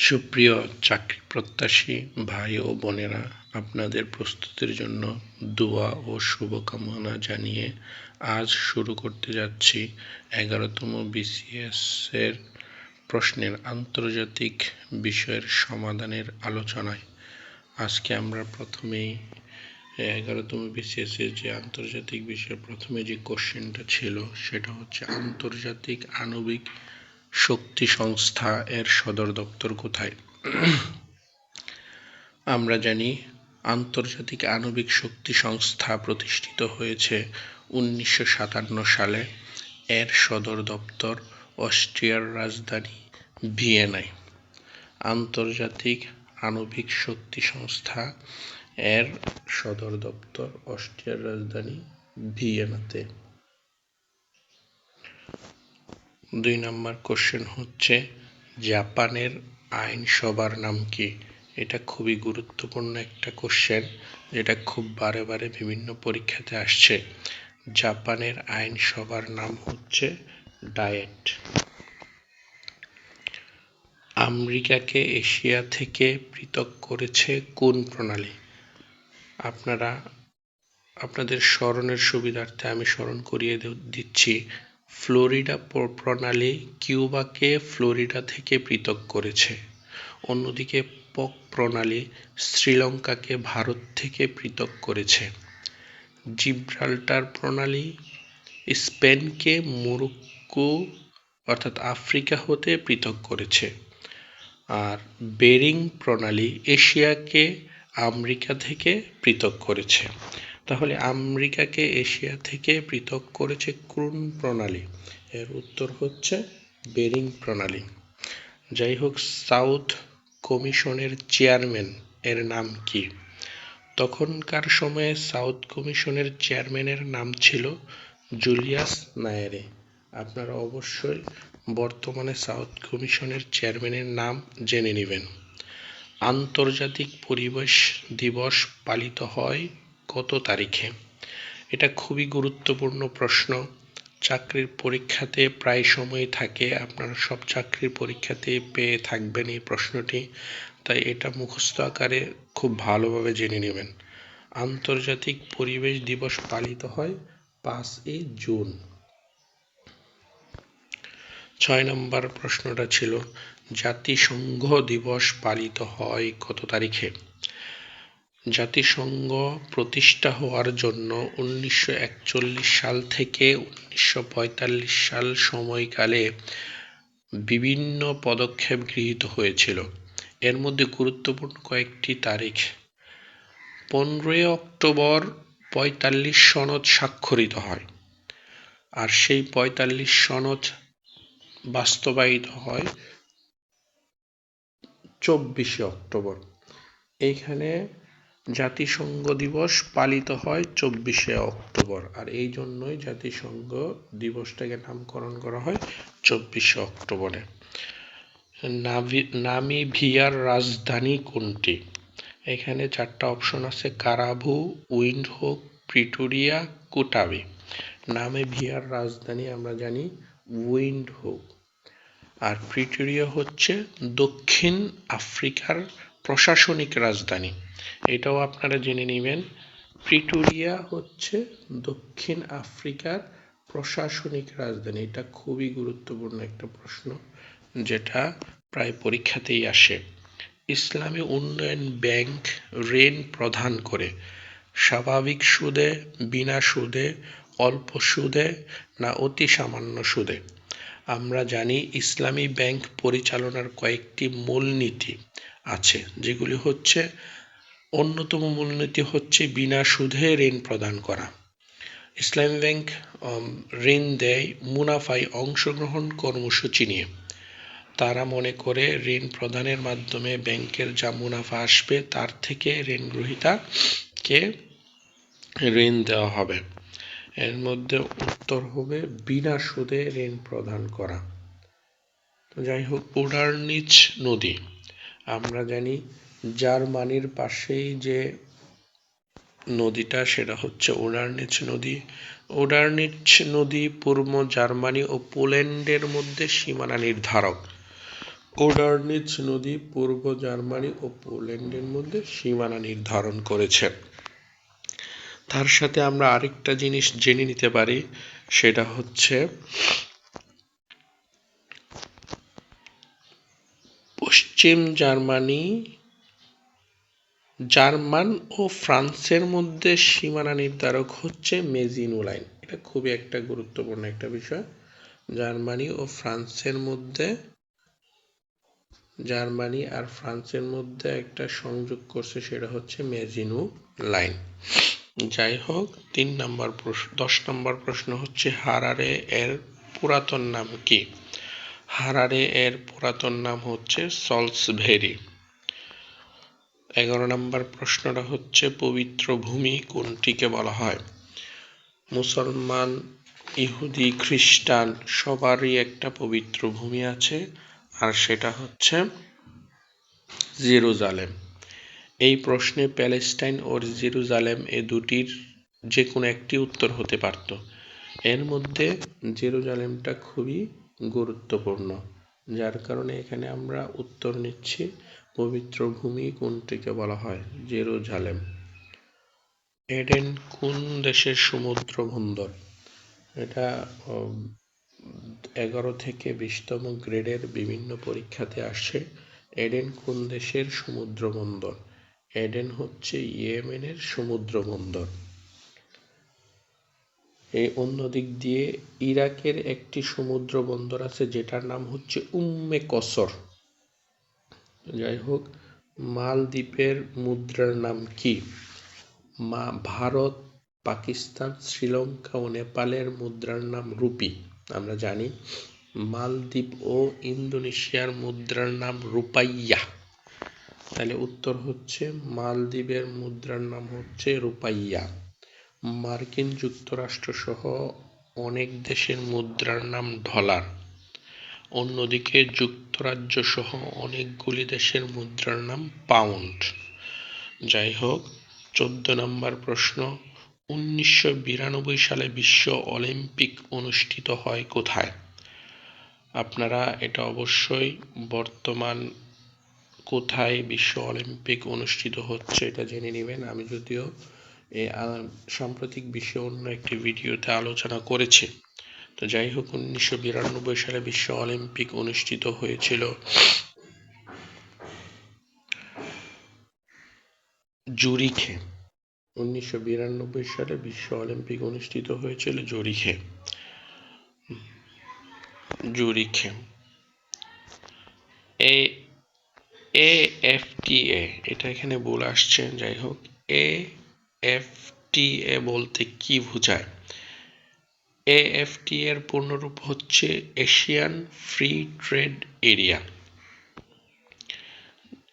সুপ্রিয় চাকরি প্রত্যাশী ভাই ও বোনেরা, আপনাদের প্রস্তুতির জন্য দোয়া ও শুভকামনা জানিয়ে আজ শুরু করতে যাচ্ছি 11তম বিসিএস এর প্রশ্নের আন্তর্জাতিক বিষয়ের সমাধানের আলোচনায়। আজকে আমরা প্রথমেই 11তম বিসিএস এর যে আন্তর্জাতিক বিষয়ের প্রথমে যে কোশ্চেনটা ছিল সেটা হচ্ছে আন্তর্জাতিক আণবিক শক্তি সংস্থা এর সদর দপ্তর কোথায়। আমরা জানি আন্তর্জাতিক আণবিক শক্তি সংস্থা প্রতিষ্ঠিত হয়েছে 1957 সালে। এর সদর দপ্তর অস্ট্রিয়ার রাজধানী ভিয়েনায়। আন্তর্জাতিক আণবিক শক্তি সংস্থা এর সদর দপ্তর অস্ট্রিয়ার রাজধানী ভিয়েনাতে। 2 নম্বর কোশ্চেন হচ্ছে জাপানের আইনসভার নাম কি। এটা খুবই গুরুত্বপূর্ণ একটা কোশ্চেন, যেটা খুব বারে বারে বিভিন্ন পরীক্ষাতে আসছে। জাপানের আইনসভার নাম হচ্ছে ডায়েট। আমেরিকাকে এশিয়া থেকে পৃথক করেছে কোন প্রণালী। আপনাদের স্মরণের সুবিধার্থে আমি স্মরণ করিয়ে দিচ্ছি। ফ্লোরিডা প্রণালী কিউবাকে ফ্লোরিডা থেকে পৃথক করেছে। অন্যদিকে পক প্রণালী শ্রীলঙ্কাকে ভারত থেকে পৃথক করেছে। জিব্রাল্টার প্রণালী স্পেনকে মরক্কো অর্থাৎ আফ্রিকা হতে পৃথক করেছে। আর বেরিং প্রণালী এশিয়াকে আমেরিকা থেকে পৃথক করেছে। তাহলে আমেরিকাকে এশিয়া থেকে পৃথক করেছে কোন প্রণালী? এর উত্তর হচ্ছে বেরিং প্রণালী। যাই হোক, সাউথ কমিশনের চেয়ারম্যান এর নাম কি? তখনকার সময়ে সাউথ কমিশনের চেয়ারম্যানের নাম ছিল জুলিয়াস নায়ারে। আপনারা অবশ্যই বর্তমানে সাউথ কমিশনের চেয়ারম্যানের নাম জেনে নেবেন। আন্তর্জাতিক পরিবেশ দিবস পালিত হয় কত তারিখে? এটা খুবই গুরুত্বপূর্ণ প্রশ্ন। চাকরির পরীক্ষাতে প্রায় সময় থাকে, আপনারা সব চাকরির পরীক্ষাতে পেয়ে থাকবেন এই প্রশ্নটি, তাই এটা মুখস্থ আকারে খুব ভালোভাবে জেনে নেবেন। আন্তর্জাতিক পরিবেশ দিবস পালিত হয় 5 জুন। 6 নম্বর প্রশ্নটা ছিল জাতিসংঘ দিবস পালিত হয় কত তারিখে? জাতিসংঘ প্রতিষ্ঠা হওয়ার জন্য 1941 সাল থেকে 1945 সাল সময়কালে বিভিন্ন পদক্ষেপ গৃহীত হয়েছিল। এর মধ্যে গুরুত্বপূর্ণ কয়েকটি তারিখ: 15 অক্টোবর 45 সনদ স্বাক্ষরিত হয়, আর সেই 45 সনদ বাস্তবায়িত হয় 24 অক্টোবর। এইখানে জাতিসংঘ দিবস পালিত হয় 24 অক্টোবর, আর এই জন্যই জাতিসংঘ দিবসটাকে নামকরণ করা হয় 24 অক্টোবরে। নামিবিয়ার রাজধানী কোনটি? এখানে 4টা অপশন আছে: কারাভু, উইন্ডহোক, প্রিটোরিয়া, কুটাবে। নামিবিয়ার রাজধানী আমরা জানি উইন্ডহোক। আর প্রিটোরিয়া হচ্ছে দক্ষিণ আফ্রিকার প্রশাসনিক রাজধানী। এটাও আপনারা জেনে নেবেন। প্রিটোরিয়া হচ্ছে দক্ষিণ আফ্রিকার প্রশাসনিক রাজধানী। এটা খুবই গুরুত্বপূর্ণ একটা প্রশ্ন, যেটা প্রায় পরীক্ষাতেই আসে। ইসলামী উন্নয়ন ব্যাংক ঋণ প্রদান করে স্বাভাবিক সুদে, বিনা সুদে, অল্প সুদে না অতি সামান্য সুদে? আমরা জানি ইসলামী ব্যাংক পরিচালনার কয়েকটি মূলনীতি আছে, যেগুলি হচ্ছে: অন্যতম মূলনীতি হচ্ছে বিনা সুদে ঋণ প্রদান করা। ইসলামী ব্যাংক ঋণ দেয় মুনাফায় অংশগ্রহণ কর্মসূচি নিয়ে। তারা মনে করে ঋণ প্রদানের মাধ্যমে ব্যাংকের যা মুনাফা আসবে তার থেকে ঋণ গ্রহীতাকে ঋণ দেওয়া হবে। এর মধ্যে উত্তর হবে বিনা সুদে ঋণ প্রদান করা। তো যাই হোক, ওডারনিচ নদী আমরা জানি জার্মানির পাশেই যে নদীটা, সেটা হচ্ছে ওডারনিচ নদী। ওডারনিচ নদী পূর্ব জার্মানি ও পোল্যান্ডের মধ্যে সীমানা নির্ধারক। ওডারনিচ নদী পূর্ব জার্মানি ও পোল্যান্ডের মধ্যে সীমানা নির্ধারণ করেছে। তার সাথে আমরা আরেকটা জিনিস জেনে নিতে পারি, সেটা হচ্ছে পশ্চিম জার্মান ও ফ্রান্সের মধ্যে সীমানা নির্ধারক হচ্ছে মেজিনো লাইন। এটা খুবই একটা গুরুত্বপূর্ণ একটা বিষয়। জার্মানি আর ফ্রান্সের মধ্যে একটা সংযোগ করছে, সেটা হচ্ছে মেজিনো লাইন। যাই হোক, 10 নম্বর প্রশ্ন হচ্ছে হারারে এর পুরাতন নাম কি? হারারে এর পুরাতন নাম হচ্ছে সল্টসভেরি। 11 নম্বর প্রশ্নটা হচ্ছে পবিত্র ভূমি কোনটিকে বলা হয়? মুসলমান, ইহুদি, খ্রিস্টান সবারই একটা পবিত্র ভূমি আছে, আর সেটা হচ্ছে জেরুজালেম। এই প্রশ্নে প্যালেস্টাইন ও জেরুজালেম এ দুটির যে কোনো একটি উত্তর হতে পারত। এর মধ্যে জেরুজালেমটা খুবই গুরুত্বপূর্ণ, যার কারণে এখানে আমরা উত্তর নিচ্ছি পবিত্র ভূমি কোনটিকে বলা হয়? জেরুজালেম। এডেন কোন দেশের সমুদ্র বন্দর? এটা 11 থেকে 20তম গ্রেডের বিভিন্ন পরীক্ষাতে আসে। এডেন কোন দেশের সমুদ্র বন্দর? এডেন হচ্ছে ইয়েমেনের সমুদ্র বন্দর। এই অন্যদিক দিয়ে ইরাকের একটি সমুদ্র বন্দর আছে, যেটার নাম হচ্ছে উম্মে কসর। যাই হোক, মালদ্বীপের মুদ্রার নাম কি? ভারত, পাকিস্তান, শ্রীলঙ্কা ও নেপালের মুদ্রার নাম রুপি আমরা জানি। মালদ্বীপ ও ইন্দোনেশিয়ার মুদ্রার নাম রুপাইয়া। তাহলে উত্তর হচ্ছে মালদ্বীপের মুদ্রার নাম হচ্ছে রুপাইয়া। মার্কিন যুক্তরাষ্ট্র সহ অনেক দেশের মুদ্রার নাম ডলার। অন্যদিকে যুক্তরাজ্য সহ অনেকগুলি দেশের মুদ্রার নাম পাউন্ড। যাই হোক, 14 নম্বর প্রশ্ন, 1992 সালে বিশ্ব অলিম্পিক অনুষ্ঠিত হয় কোথায়? আপনারা এটা অবশ্যই বর্তমান কোথায় বিশ্ব অলিম্পিক অনুষ্ঠিত হচ্ছে এটা জেনে নেবেন। আমি যদিও সাম্প্রতিক বিষয়ে অন্য একটি ভিডিওতে আলোচনা করেছি। তো যাই হোক, 1992 সালে বিশ্ব অলিম্পিক অনুষ্ঠিত হয়েছিল জুরিখে। 1992 সালে বিশ্ব অলিম্পিক অনুষ্ঠিত হয়েছিল জুরিখে। AFTA এটা এখানে বলে আসছে। যাই হোক, AFTA বলতে কি বোঝায়? AFTA এর পূর্ণরূপ হচ্ছে এশিয়ান ফ্রি ট্রেড এরিয়া।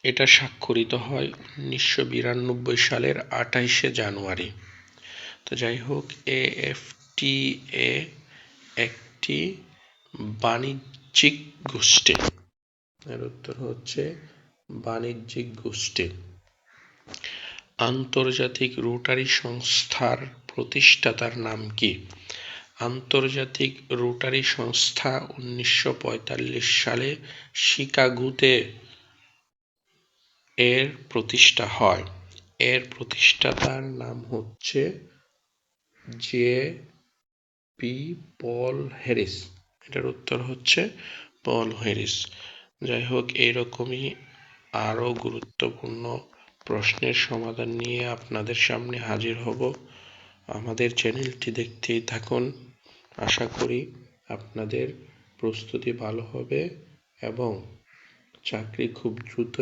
এটা স্বাক্ষরিত হয় 1992 সালের 28শে জানুয়ারি। তো যাই হোক, AFTA একটি বাণিজ্যিক গোষ্ঠী। এর উত্তর হচ্ছে বাণিজ্যিক গোষ্ঠী। আন্তর্জাতিক রোটারি সংস্থার প্রতিষ্ঠাতার নাম কি? আন্তর্জাতিক রোটারি সংস্থা 1945 সালে শিকাগোতে এর প্রতিষ্ঠা হয়। এর প্রতিষ্ঠাতার নাম হচ্ছে জে.পি. পল হ্যারিস। এটার উত্তর হচ্ছে পল হ্যারিস। যাই হোক, এইরকমই আরো গুরুত্বপূর্ণ প্রশ্নের সমাধান নিয়ে আপনাদের সামনে হাজির হব। আমাদের চ্যানেলটি দেখতেই থাকুন। আশা করি আপনাদের প্রস্তুতি ভালো হবে এবং চাকরি খুব দ্রুত